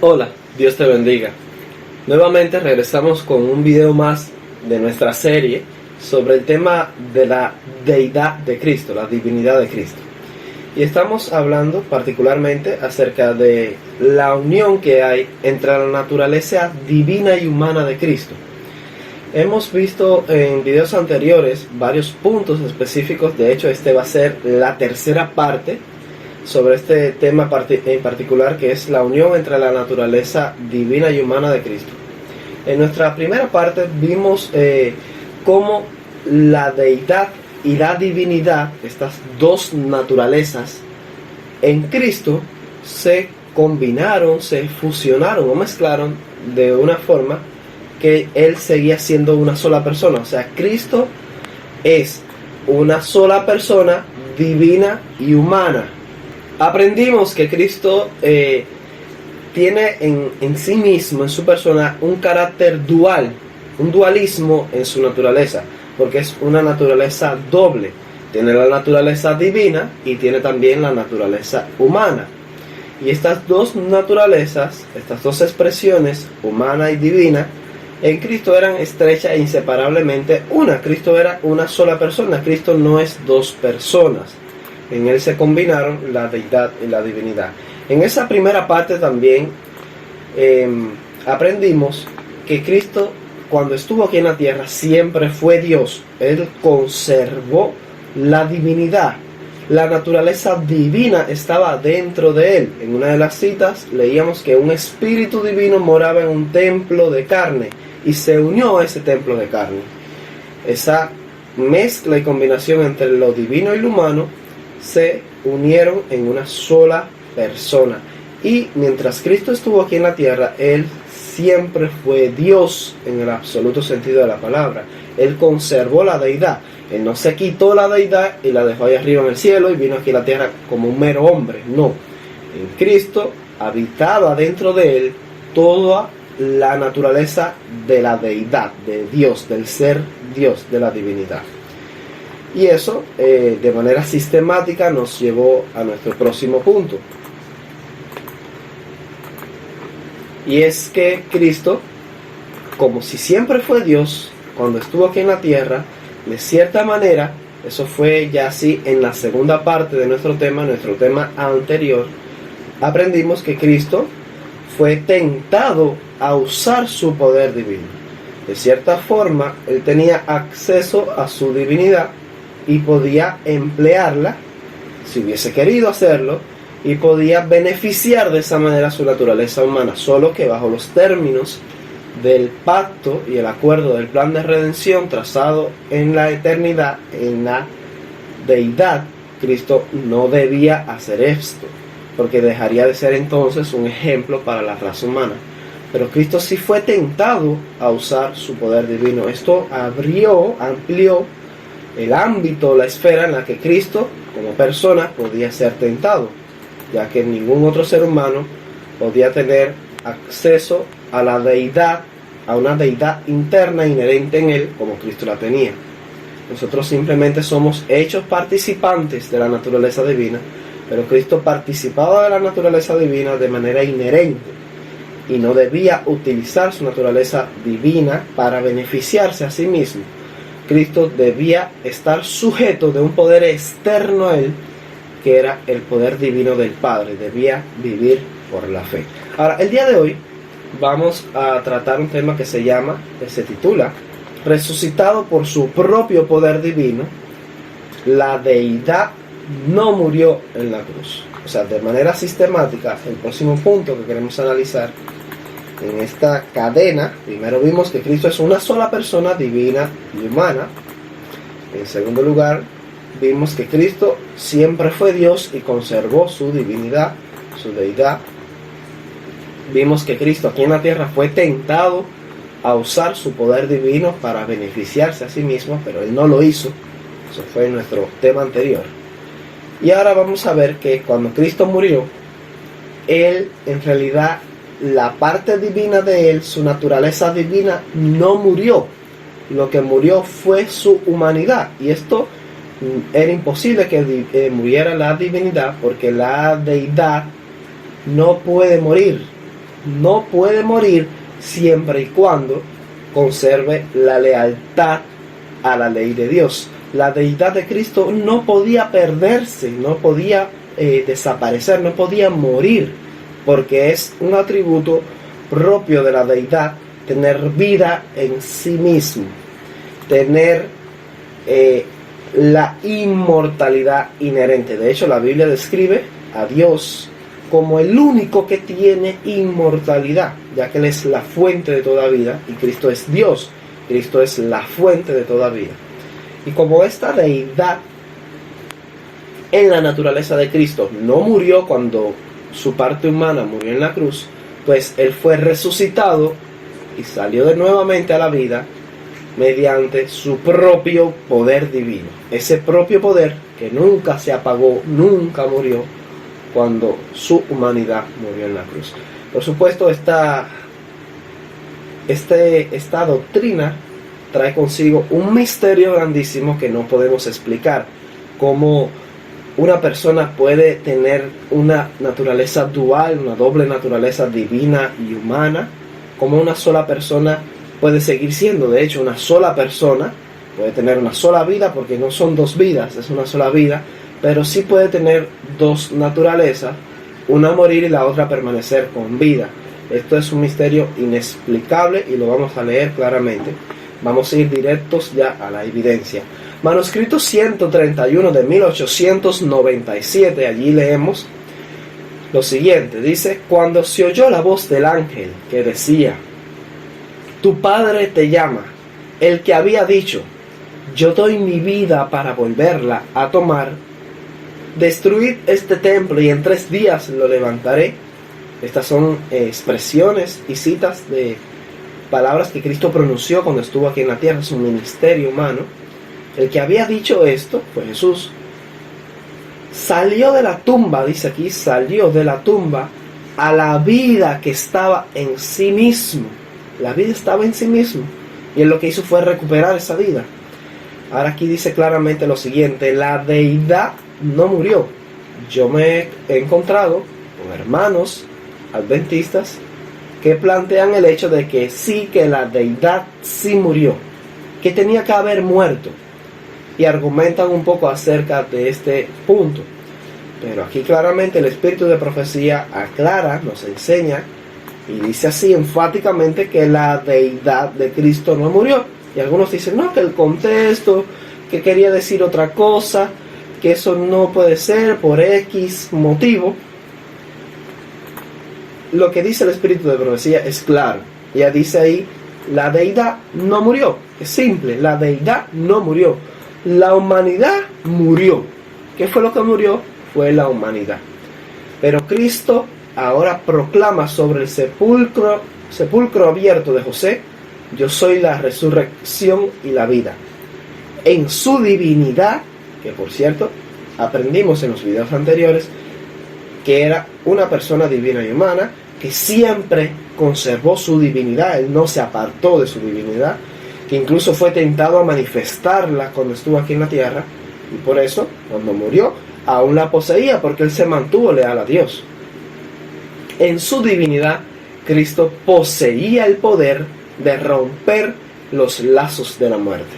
Hola, Dios te bendiga. Nuevamente regresamos con un video más de nuestra serie sobre el tema de la deidad de Cristo, la divinidad de Cristo. Y estamos hablando particularmente acerca de la unión que hay entre la naturaleza divina y humana de Cristo. Hemos visto en videos anteriores varios puntos específicos. De hecho, este va a ser la tercera parte sobre este tema en particular, que es la unión entre la naturaleza divina y humana de Cristo. En nuestra primera parte vimos cómo la deidad y la divinidad, estas dos naturalezas en Cristo, se combinaron, se fusionaron o mezclaron de una forma que Él seguía siendo una sola persona. O sea, Cristo es una sola persona, divina y humana. Aprendimos que Cristo tiene en sí mismo, en su persona, un carácter dual, un dualismo en su naturaleza, porque es una naturaleza doble. Tiene la naturaleza divina y tiene también la naturaleza humana. Y estas dos naturalezas, estas dos expresiones, humana y divina, en Cristo eran estrechas e inseparablemente una. Cristo era una sola persona. Cristo no es dos personas. En Él se combinaron la deidad y la divinidad. En esa primera parte también aprendimos que Cristo, cuando estuvo aquí en la tierra, siempre fue Dios. Él conservó la divinidad. La naturaleza divina estaba dentro de Él. En una de las citas leíamos que un espíritu divino moraba en un templo de carne y se unió a ese templo de carne. Esa mezcla y combinación entre lo divino y lo humano se unieron en una sola persona. Y mientras Cristo estuvo aquí en la tierra, Él siempre fue Dios en el absoluto sentido de la palabra. Él conservó la deidad. Él no se quitó la deidad y la dejó ahí arriba en el cielo y vino aquí a la tierra como un mero hombre. No. En Cristo habitaba dentro de Él toda la naturaleza de la deidad, de Dios, del ser Dios, de la divinidad. Y eso, de manera sistemática, nos llevó a nuestro próximo punto. Y es que Cristo, como si siempre fue Dios, cuando estuvo aquí en la tierra, de cierta manera, eso fue ya así en la segunda parte de nuestro tema anterior, aprendimos que Cristo fue tentado a usar su poder divino. De cierta forma, Él tenía acceso a su divinidad y podía emplearla si hubiese querido hacerlo, y podía beneficiar de esa manera su naturaleza humana, solo que bajo los términos del pacto y el acuerdo del plan de redención trazado en la eternidad, en la deidad. Cristo no debía hacer esto, porque dejaría de ser entonces un ejemplo para la raza humana. Pero Cristo sí fue tentado a usar su poder divino. Esto amplió el ámbito, la esfera en la que Cristo como persona podía ser tentado, ya que ningún otro ser humano podía tener acceso a la deidad, a una deidad interna inherente en Él como Cristo la tenía. Nosotros simplemente somos hechos participantes de la naturaleza divina, pero Cristo participaba de la naturaleza divina de manera inherente y no debía utilizar su naturaleza divina para beneficiarse a sí mismo. Cristo debía estar sujeto de un poder externo a Él, que era el poder divino del Padre. Debía vivir por la fe. Ahora, el día de hoy vamos a tratar un tema que se titula resucitado por su propio poder divino, la deidad no murió en la cruz. O sea, de manera sistemática, el próximo punto que queremos analizar en esta cadena, primero vimos que Cristo es una sola persona, divina y humana. En segundo lugar, vimos que Cristo siempre fue Dios y conservó su divinidad, su deidad. Vimos que Cristo aquí en la tierra fue tentado a usar su poder divino para beneficiarse a sí mismo, pero Él no lo hizo. Eso fue nuestro tema anterior. Y ahora vamos a ver que cuando Cristo murió, Él en realidad, la parte divina de Él, su naturaleza divina, no murió. Lo que murió fue su humanidad. Y esto era imposible que muriera la divinidad, porque la deidad no puede morir. no puede morir siempre y cuando conserve la lealtad a la ley de Dios. La deidad de Cristo no podía perderse, no podía desaparecer, no podía morir, porque es un atributo propio de la deidad tener vida en sí mismo, tener la inmortalidad inherente. De hecho, la Biblia describe a Dios como el único que tiene inmortalidad, ya que Él es la fuente de toda vida y Cristo es Dios. Cristo es la fuente de toda vida. Y como esta deidad en la naturaleza de Cristo no murió cuando su parte humana murió en la cruz, pues Él fue resucitado y salió de nuevamente a la vida mediante su propio poder divino. Ese propio poder que nunca se apagó, nunca murió cuando su humanidad murió en la cruz. Por supuesto, esta doctrina trae consigo un misterio grandísimo que no podemos explicar. Cómo una persona puede tener una naturaleza dual, una doble naturaleza divina y humana. Cómo una sola persona puede seguir siendo, de hecho, una sola persona. Puede tener una sola vida, porque no son dos vidas, es una sola vida. Pero sí puede tener dos naturalezas, una morir y la otra permanecer con vida. Esto es un misterio inexplicable y lo vamos a leer claramente. Vamos a ir directos ya a la evidencia. Manuscrito 131 de 1897, allí leemos lo siguiente. Dice: cuando se oyó la voz del ángel que decía: tu padre te llama, el que había dicho: yo doy mi vida para volverla a tomar, destruid este templo y en 3 días lo levantaré. Estas son expresiones y citas de palabras que Cristo pronunció cuando estuvo aquí en la tierra, su ministerio humano. El que había dicho esto fue Jesús. Salió de la tumba, dice aquí, salió de la tumba a la vida que estaba en sí mismo. La vida estaba en sí mismo. Y él lo que hizo fue recuperar esa vida. Ahora aquí dice claramente lo siguiente: la deidad no murió. Yo me he encontrado con hermanos adventistas que plantean el hecho de que sí, que la deidad sí murió, que tenía que haber muerto, y argumentan un poco acerca de este punto. Pero aquí claramente el espíritu de profecía aclara, nos enseña y dice así enfáticamente que la deidad de Cristo no murió. Y algunos dicen no, que el contexto, que quería decir otra cosa, que eso no puede ser por X motivo. Lo que dice el espíritu de profecía es claro. Ya dice ahí: la deidad no murió. Es simple, la deidad no murió. La humanidad murió. ¿Qué fue lo que murió? Fue la humanidad. Pero Cristo ahora proclama sobre el sepulcro abierto de José: yo soy la resurrección y la vida. En su divinidad, que por cierto aprendimos en los videos anteriores que era una persona divina y humana, que siempre conservó su divinidad. Él no se apartó de su divinidad, que incluso fue tentado a manifestarla cuando estuvo aquí en la tierra, y por eso cuando murió aún la poseía, porque él se mantuvo leal a Dios. En su divinidad, Cristo poseía el poder de romper los lazos de la muerte.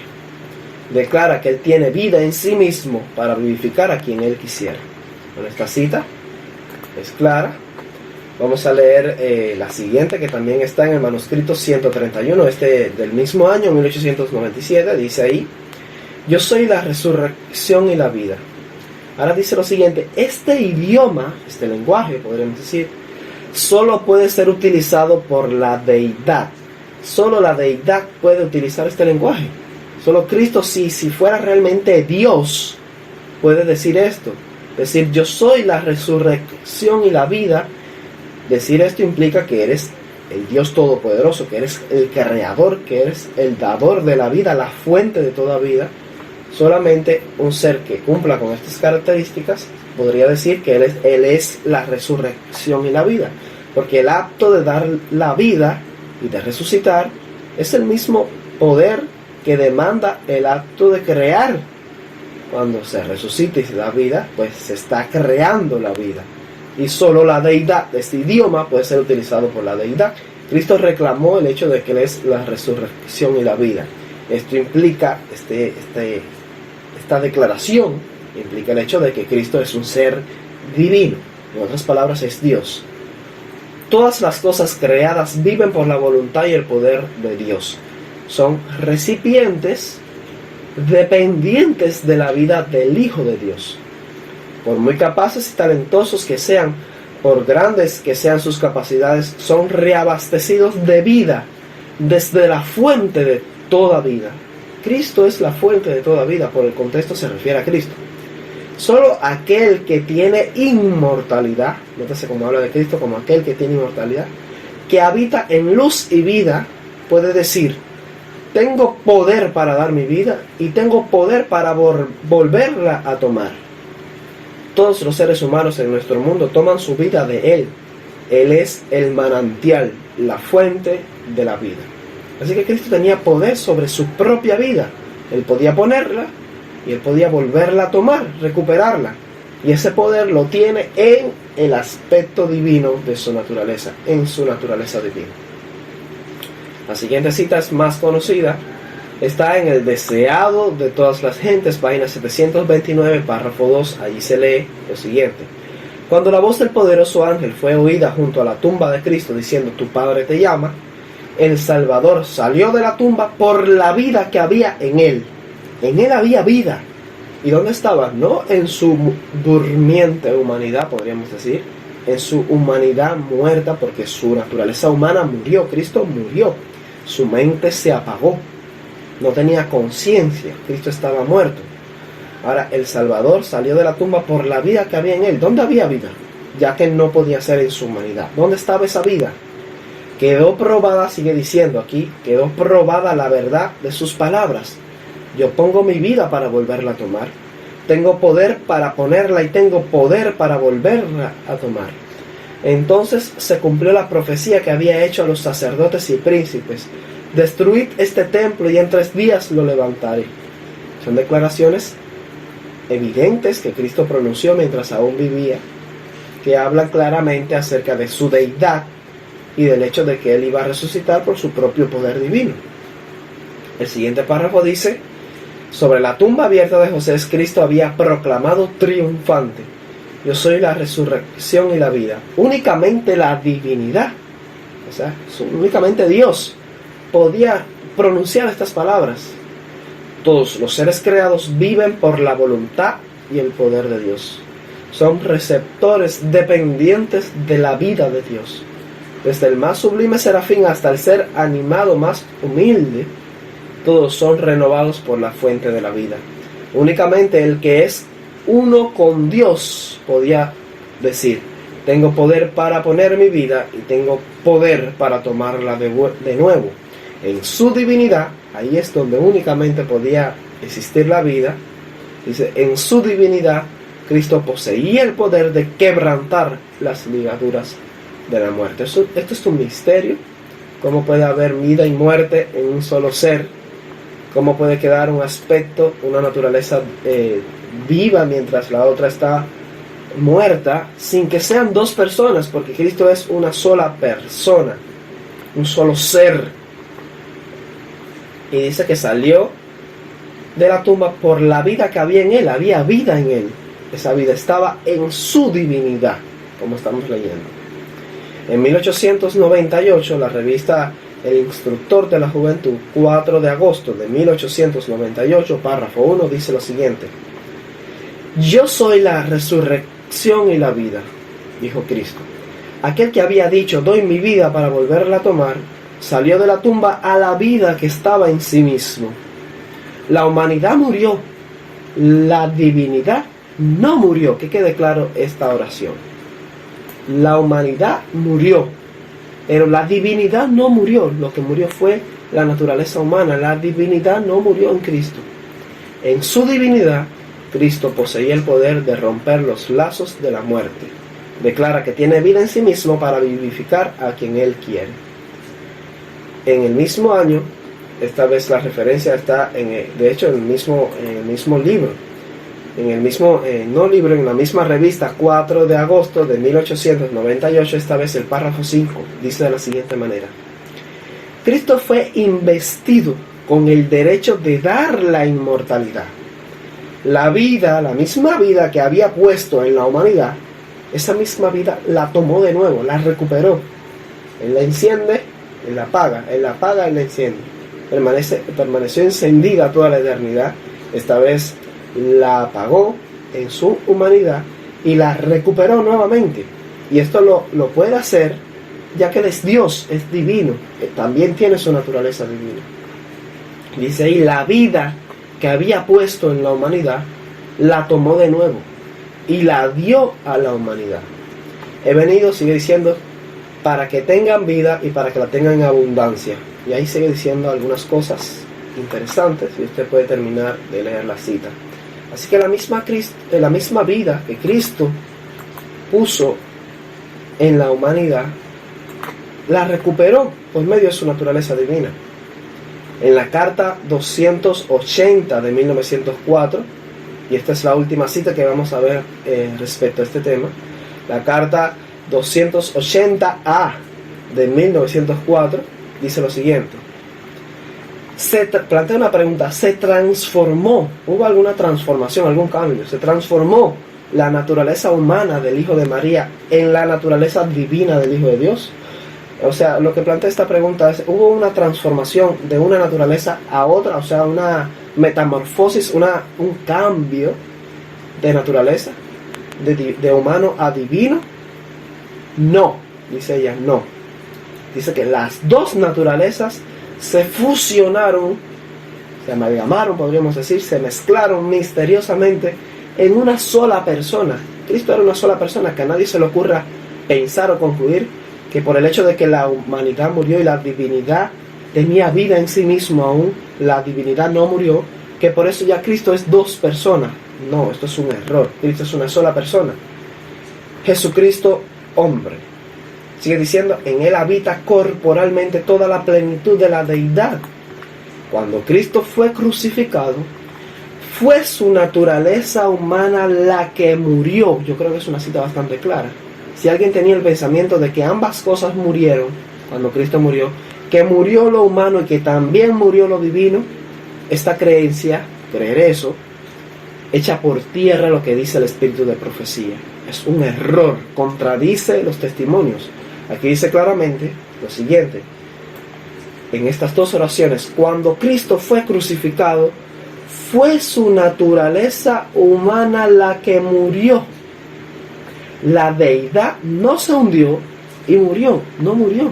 Declara que él tiene vida en sí mismo para vivificar a quien él quisiera. Con esta cita es clara. Vamos a leer la siguiente, que también está en el manuscrito 131, del mismo año, 1897. Dice ahí: yo soy la resurrección y la vida. Ahora dice lo siguiente: este idioma, este lenguaje, podríamos decir, solo puede ser utilizado por la deidad. Solo la deidad puede utilizar este lenguaje. Solo Cristo, si fuera realmente Dios, puede decir esto. Decir: yo soy la resurrección y la vida. Decir esto implica que eres el Dios Todopoderoso, que eres el creador, que eres el dador de la vida, la fuente de toda vida. Solamente un ser que cumpla con estas características podría decir que Él es la resurrección y la vida. Porque el acto de dar la vida y de resucitar es el mismo poder que demanda el acto de crear. Cuando se resucita y se da vida, pues se está creando la vida. y solo la deidad, este idioma puede ser utilizado por la deidad. Cristo reclamó el hecho de que Él es la resurrección y la vida. Esto implica, esta declaración implica el hecho de que Cristo es un ser divino, en otras palabras es Dios. Todas las cosas creadas viven por la voluntad y el poder de Dios. Son recipientes dependientes de la vida del Hijo de Dios. Por muy capaces y talentosos que sean, por grandes que sean sus capacidades, son reabastecidos de vida desde la fuente de toda vida. Cristo es la fuente de toda vida, por el contexto se refiere a Cristo. Solo aquel que tiene inmortalidad, nótese cómo habla de Cristo como aquel que tiene inmortalidad, que habita en luz y vida, puede decir: tengo poder para dar mi vida y tengo poder para volverla a tomar. Todos los seres humanos en nuestro mundo toman su vida de Él. Él es el manantial, la fuente de la vida. Así que Cristo tenía poder sobre su propia vida. Él podía ponerla y Él podía volverla a tomar, recuperarla. Y ese poder lo tiene en el aspecto divino de su naturaleza, en su naturaleza divina. La siguiente cita es más conocida. Está en el deseado de todas las gentes, página 729, párrafo 2. Allí se lee lo siguiente: cuando la voz del poderoso ángel fue oída junto a la tumba de Cristo diciendo: tu Padre te llama, el Salvador salió de la tumba por la vida que había en Él. En Él había vida. ¿Y dónde estaba? No en su durmiente humanidad, podríamos decir, en su humanidad muerta, porque su naturaleza humana murió. Cristo murió. Su mente se apagó. No tenía conciencia. Cristo estaba muerto. Ahora el Salvador salió de la tumba por la vida que había en Él. ¿Dónde había vida? Ya que no podía ser en su humanidad. ¿Dónde estaba esa vida? Quedó probada, sigue diciendo aquí, quedó probada la verdad de sus palabras. Yo pongo mi vida para volverla a tomar. Tengo poder para ponerla y tengo poder para volverla a tomar. Entonces se cumplió la profecía que había hecho a los sacerdotes y príncipes: destruid este templo y en 3 días lo levantaré. Son declaraciones evidentes que Cristo pronunció mientras aún vivía, que hablan claramente acerca de su deidad y del hecho de que Él iba a resucitar por su propio poder divino. El siguiente párrafo dice: sobre la tumba abierta de José, Cristo había proclamado triunfante: yo soy la resurrección y la vida. Únicamente la divinidad, o sea, únicamente Dios podía pronunciar estas palabras. Todos los seres creados viven por la voluntad y el poder de Dios. Son receptores dependientes de la vida de Dios. Desde el más sublime serafín hasta el ser animado más humilde, todos son renovados por la fuente de la vida. Únicamente el que es uno con Dios podía decir: tengo poder para poner mi vida y tengo poder para tomarla de nuevo. En su divinidad, ahí es donde únicamente podía existir la vida. Dice: en su divinidad, Cristo poseía el poder de quebrantar las ligaduras de la muerte. Esto es un misterio. ¿Cómo puede haber vida y muerte en un solo ser? ¿Cómo puede quedar un aspecto, una naturaleza viva mientras la otra está muerta, sin que sean 2 personas? Porque Cristo es una sola persona, un solo ser. Y dice que salió de la tumba por la vida que había en Él. Había vida en Él. Esa vida estaba en su divinidad, como estamos leyendo. En 1898, la revista El Instructor de la Juventud, 4 de agosto de 1898, párrafo 1, dice lo siguiente: yo soy la resurrección y la vida, dijo Cristo. Aquel que había dicho: doy mi vida para volverla a tomar, salió de la tumba a la vida que estaba en sí mismo. La humanidad murió, la divinidad no murió. Que quede claro esta oración. La humanidad murió, pero la divinidad no murió. Lo que murió fue la naturaleza humana. La divinidad no murió en Cristo. En su divinidad, Cristo poseía el poder de romper los lazos de la muerte. Declara que tiene vida en sí mismo para vivificar a quien Él quiere. En el mismo año, esta vez la referencia está de hecho en el mismo libro. en el mismo, no libro, en la misma revista, 4 de agosto de 1898, esta vez el párrafo 5, dice de la siguiente manera: Cristo fue investido con el derecho de dar la inmortalidad. La vida, la misma vida que había puesto en la humanidad, esa misma vida la tomó de nuevo, la recuperó. Él la enciende, Él la apaga, Él la apaga, Él la enciende. Permaneció encendida toda la eternidad. Esta vez la apagó en su humanidad y la recuperó nuevamente. Y esto lo puede hacer ya que Él es Dios, es divino, también tiene su naturaleza divina. Dice ahí, la vida que había puesto en la humanidad la tomó de nuevo y la dio a la humanidad. He venido, sigue diciendo, para que tengan vida y para que la tengan en abundancia. Y ahí sigue diciendo algunas cosas interesantes y usted puede terminar de leer la cita. Así que la misma vida que Cristo puso en la humanidad, la recuperó por medio de su naturaleza divina. En la carta 280 de 1904, y esta es la última cita que vamos a ver respecto a este tema, la carta 280A de 1904 dice lo siguiente: se plantea una pregunta, ¿se transformó? ¿Hubo alguna transformación, algún cambio? ¿Se transformó la naturaleza humana del Hijo de María en la naturaleza divina del Hijo de Dios? O sea, lo que plantea esta pregunta es, ¿hubo una transformación de una naturaleza a otra? O sea, una metamorfosis, un cambio de naturaleza, de humano a divino. No, dice ella, no. Dice que las dos naturalezas se fusionaron, se amalgamaron, podríamos decir, se mezclaron misteriosamente en una sola persona. Cristo era una sola persona, que a nadie se le ocurra pensar o concluir que por el hecho de que la humanidad murió y la divinidad tenía vida en sí mismo aún, la divinidad no murió, que por eso ya Cristo es dos personas. No, esto es un error. Cristo es una sola persona. Jesucristo, hombre. Sigue diciendo, en Él habita corporalmente toda la plenitud de la deidad. Cuando Cristo fue crucificado, fue su naturaleza humana la que murió. Yo creo que es una cita bastante clara. Si alguien tenía el pensamiento de que ambas cosas murieron cuando Cristo murió, que murió lo humano y que también murió lo divino, esta creencia, creer eso, echa por tierra lo que dice el espíritu de profecía. Es un error, contradice los testimonios. Aquí dice claramente lo siguiente, en estas dos oraciones: cuando Cristo fue crucificado, fue su naturaleza humana la que murió. La deidad no se hundió y murió, no murió.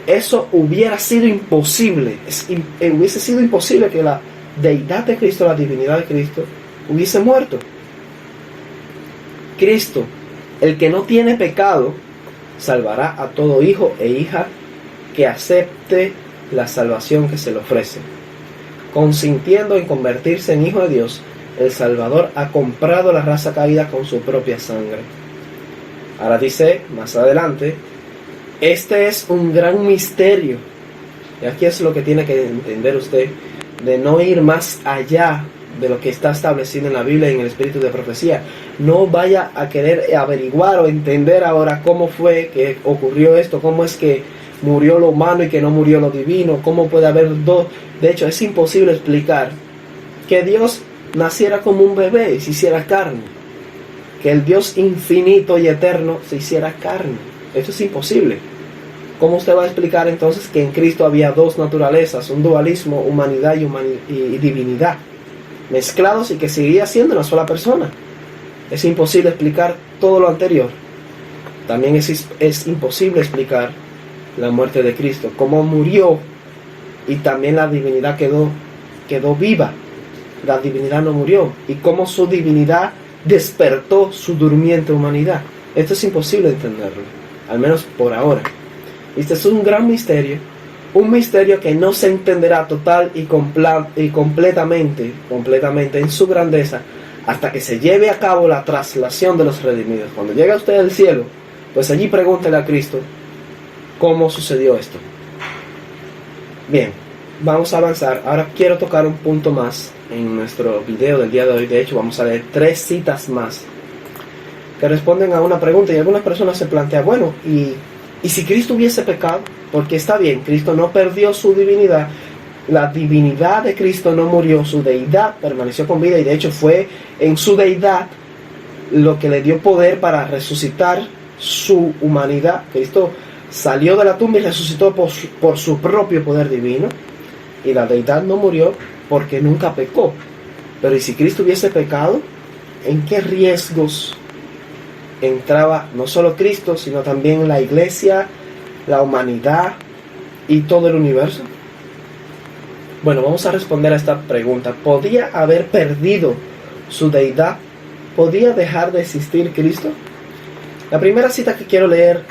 Eso hubiera sido imposible. Hubiese sido imposible que la deidad de Cristo, la divinidad de Cristo, hubiese muerto. Cristo, el que no tiene pecado, salvará a todo hijo e hija que acepte la salvación que se le ofrece. Consintiendo en convertirse en hijo de Dios, el Salvador ha comprado la raza caída con su propia sangre. Ahora dice, más adelante, este es un gran misterio. Y aquí es lo que tiene que entender usted, de no ir más allá de lo que está establecido en la Biblia y en el espíritu de profecía. No vaya a querer averiguar o entender ahora cómo fue que ocurrió esto, cómo es que murió lo humano y que no murió lo divino, cómo puede haber dos. De hecho, es imposible explicar que Dios naciera como un bebé y se hiciera carne, que el Dios infinito y eterno se hiciera carne. Esto es imposible. ¿Cómo usted va a explicar entonces que en Cristo había dos naturalezas, un dualismo, humanidad y divinidad, mezclados y que seguía siendo una sola persona? Es imposible explicar todo lo anterior. También es imposible explicar la muerte de Cristo, cómo murió y también la divinidad quedó viva. La divinidad no murió, y cómo su divinidad despertó su durmiente humanidad. Esto es imposible entenderlo, al menos por ahora. Este es un gran misterio, un misterio que no se entenderá total y completamente en su grandeza hasta que se lleve a cabo la traslación de los redimidos. Cuando llegue usted al cielo, pues allí pregúntele a Cristo cómo sucedió esto. Bien, vamos a avanzar. Ahora quiero tocar un punto más en nuestro video del día de hoy. De hecho, vamos a leer 3 citas más que responden a una pregunta, y algunas personas se plantean, bueno, ¿y si Cristo hubiese pecado? Porque está bien, Cristo no perdió su divinidad, la divinidad de Cristo no murió, su deidad permaneció con vida, y de hecho fue en su deidad lo que le dio poder para resucitar su humanidad. Cristo salió de la tumba y resucitó por su propio poder divino, y la deidad no murió porque nunca pecó. Pero ¿y si Cristo hubiese pecado? ¿En qué riesgos entraba no solo Cristo, sino también la iglesia, la humanidad y todo el universo? Bueno, vamos a responder a esta pregunta. ¿Podía haber perdido su deidad? ¿Podía dejar de existir Cristo? La primera cita que quiero leer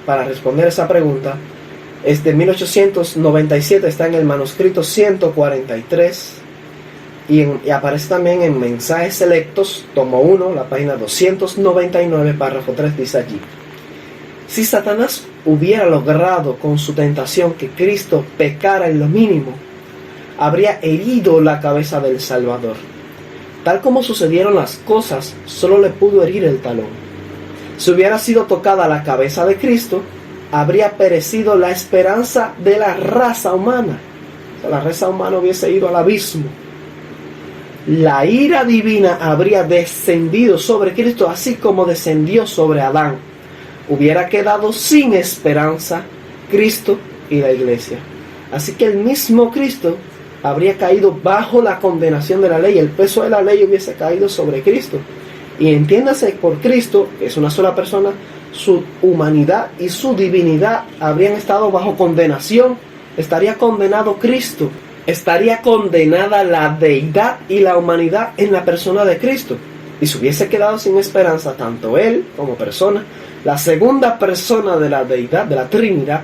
para responder esa pregunta es de 1897, está en el manuscrito 143 y aparece también en Mensajes Selectos, tomo 1, la página 299, párrafo 3, dice allí: si Satanás hubiera logrado con su tentación que Cristo pecara en lo mínimo, habría herido la cabeza del Salvador. Tal como sucedieron las cosas, solo le pudo herir el talón. Si hubiera sido tocada la cabeza de Cristo, habría perecido la esperanza de la raza humana. O sea, la raza humana hubiese ido al abismo. La ira divina habría descendido sobre Cristo, así como descendió sobre Adán. Hubiera quedado sin esperanza Cristo y la iglesia. Así que el mismo Cristo habría caído bajo la condenación de la ley. El peso de la ley hubiese caído sobre Cristo. Y entiéndase, por Cristo, que es una sola persona, su humanidad y su divinidad habrían estado bajo condenación. Estaría condenado Cristo. Estaría condenada la deidad y la humanidad en la persona de Cristo. Y se hubiese quedado sin esperanza tanto él como persona. La segunda persona de la deidad, de la Trinidad,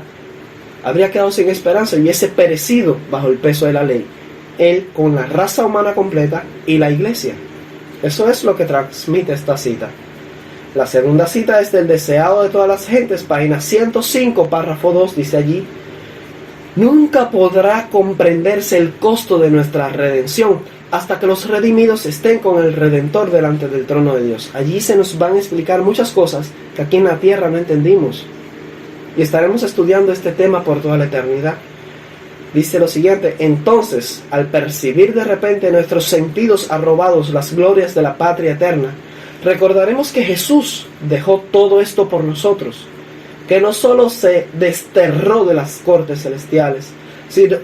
habría quedado sin esperanza y hubiese perecido bajo el peso de la ley. Él con la raza humana completa y la iglesia. Eso es lo que transmite esta cita. La segunda cita es del Deseado de todas las gentes, página 105, párrafo 2, dice allí: nunca podrá comprenderse el costo de nuestra redención hasta que los redimidos estén con el Redentor delante del trono de Dios. Allí se nos van a explicar muchas cosas que aquí en la tierra no entendimos. Y estaremos estudiando este tema por toda la eternidad. Dice lo siguiente: entonces, al percibir de repente nuestros sentidos arrobados las glorias de la patria eterna, recordaremos que Jesús dejó todo esto por nosotros, que no solo se desterró de las cortes celestiales,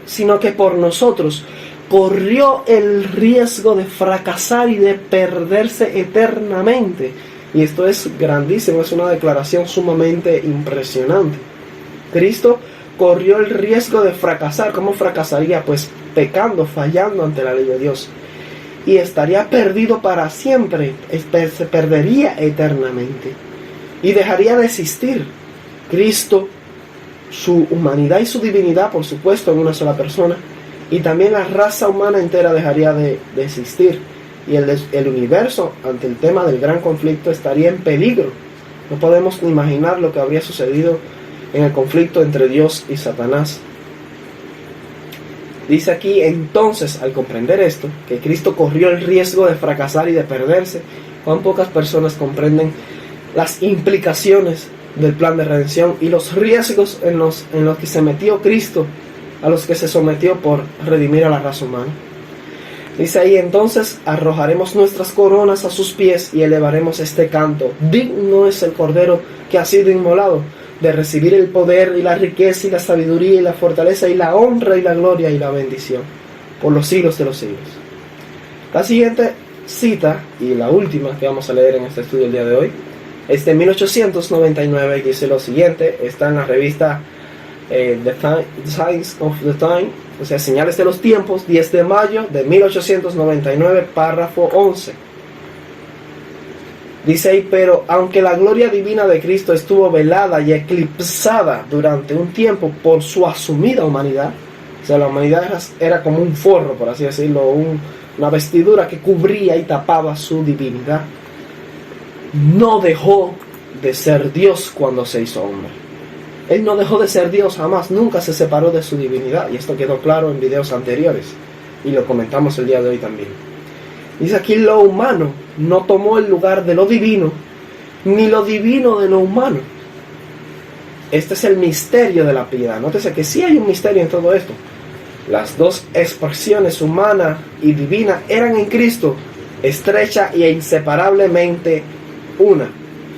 sino que por nosotros corrió el riesgo de fracasar y de perderse eternamente. Y esto es grandísimo, es una declaración sumamente impresionante. Cristo corrió el riesgo de fracasar. ¿Cómo fracasaría? Pues pecando, fallando ante la ley de Dios. Y estaría perdido para siempre, se perdería eternamente. Y dejaría de existir. Cristo, su humanidad y su divinidad, por supuesto, en una sola persona. Y también la raza humana entera dejaría de existir. Y el universo, ante el tema del gran conflicto, estaría en peligro. No podemos ni imaginar lo que habría sucedido en el conflicto entre Dios y Satanás. Dice aquí, entonces, al comprender esto, que Cristo corrió el riesgo de fracasar y de perderse, cuán pocas personas comprenden las implicaciones del plan de redención y los riesgos en los que se metió Cristo, a los que se sometió por redimir a la raza humana. Dice ahí, entonces arrojaremos nuestras coronas a sus pies y elevaremos este canto: digno es el Cordero que ha sido inmolado, de recibir el poder y la riqueza y la sabiduría y la fortaleza y la honra y la gloria y la bendición por los siglos de los siglos. La siguiente cita, y la última que vamos a leer en este estudio el día de hoy, es de 1899 y dice lo siguiente. Está en la revista The Signs of the Time, o sea, Señales de los Tiempos, 10 de mayo de 1899, párrafo 11. Dice ahí: pero aunque la gloria divina de Cristo estuvo velada y eclipsada durante un tiempo por su asumida humanidad, o sea, la humanidad era como un forro, por así decirlo, una vestidura que cubría y tapaba su divinidad, no dejó de ser Dios cuando se hizo hombre. Él no dejó de ser Dios jamás, nunca se separó de su divinidad. Y esto quedó claro en videos anteriores. Y lo comentamos el día de hoy también. Dice aquí, lo humano no tomó el lugar de lo divino, ni lo divino de lo humano. Este es el misterio de la piedad. Nótese que sí hay un misterio en todo esto. Las dos expresiones, humana y divina, eran en Cristo estrecha e inseparablemente una.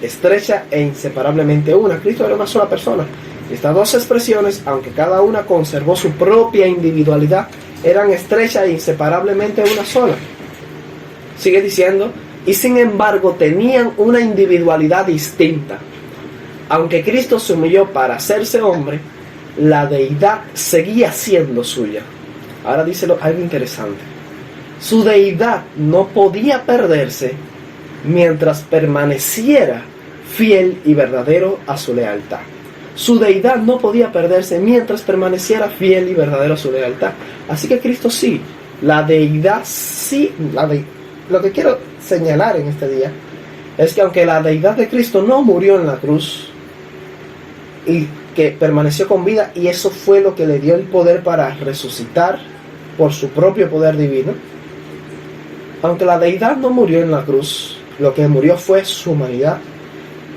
Estrecha e inseparablemente una. Cristo era una sola persona. Estas dos expresiones, aunque cada una conservó su propia individualidad, eran estrechas e inseparablemente una sola. Sigue diciendo, y sin embargo tenían una individualidad distinta. Aunque Cristo se humilló para hacerse hombre, la deidad seguía siendo suya. Ahora dice algo interesante. Su deidad no podía perderse mientras permaneciera fiel y verdadero a su lealtad. Su deidad no podía perderse mientras permaneciera fiel y verdadero a su lealtad. Así que Cristo sí, la deidad sí, lo que quiero señalar en este día es que aunque la deidad de Cristo no murió en la cruz y que permaneció con vida, y eso fue lo que le dio el poder para resucitar por su propio poder divino, aunque la deidad no murió en la cruz, lo que murió fue su humanidad,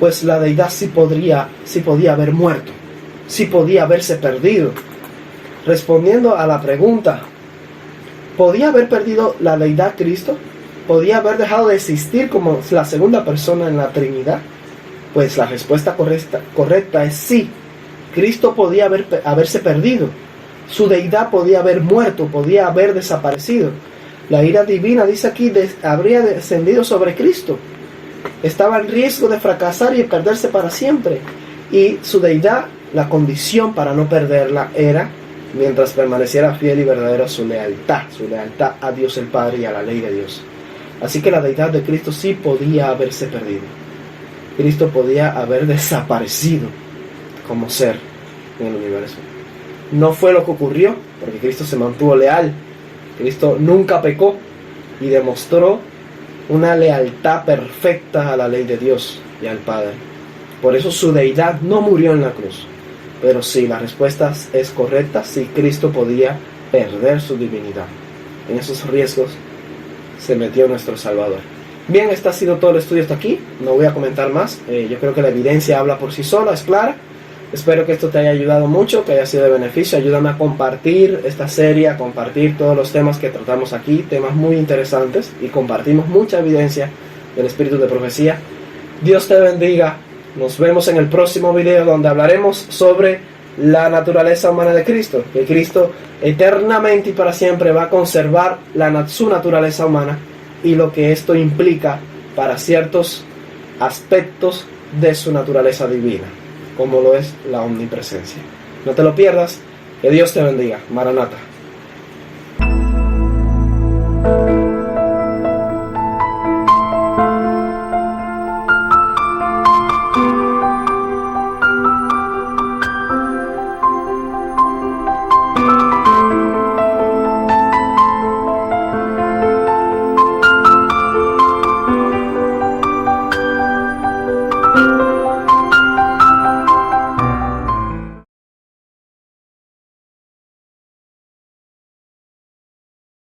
pues la deidad sí podía haber muerto, sí podía haberse perdido. Respondiendo a la pregunta, ¿podía haber perdido la deidad Cristo? ¿Podía haber dejado de existir como la segunda persona en la Trinidad? Pues la respuesta correcta es sí. Cristo podía haberse perdido. Su deidad podía haber muerto, podía haber desaparecido. La ira divina, dice aquí, habría descendido sobre Cristo. Estaba en riesgo de fracasar y perderse para siempre. Y su deidad, la condición para no perderla era mientras permaneciera fiel y verdadero a su lealtad a Dios el Padre y a la ley de Dios. Así que la deidad de Cristo sí podía haberse perdido. Cristo podía haber desaparecido como ser en el universo. No fue lo que ocurrió, porque Cristo se mantuvo leal. Cristo nunca pecó y demostró una lealtad perfecta a la ley de Dios y al Padre. Por eso su deidad no murió en la cruz. Pero sí, la respuesta es correcta. Sí, Cristo podía perder su divinidad. En esos riesgos se metió nuestro Salvador. Bien, este ha sido todo el estudio hasta aquí. No voy a comentar más. Yo creo que la evidencia habla por sí sola, es clara. Espero que esto te haya ayudado mucho, que haya sido de beneficio. Ayúdame a compartir esta serie, a compartir todos los temas que tratamos aquí, temas muy interesantes, y compartimos mucha evidencia del espíritu de profecía. Dios te bendiga. Nos vemos en el próximo video, donde hablaremos sobre la naturaleza humana de Cristo. Que Cristo eternamente y para siempre va a conservar su naturaleza humana y lo que esto implica para ciertos aspectos de su naturaleza divina, como lo es la omnipresencia. No te lo pierdas. Que Dios te bendiga. Maranata.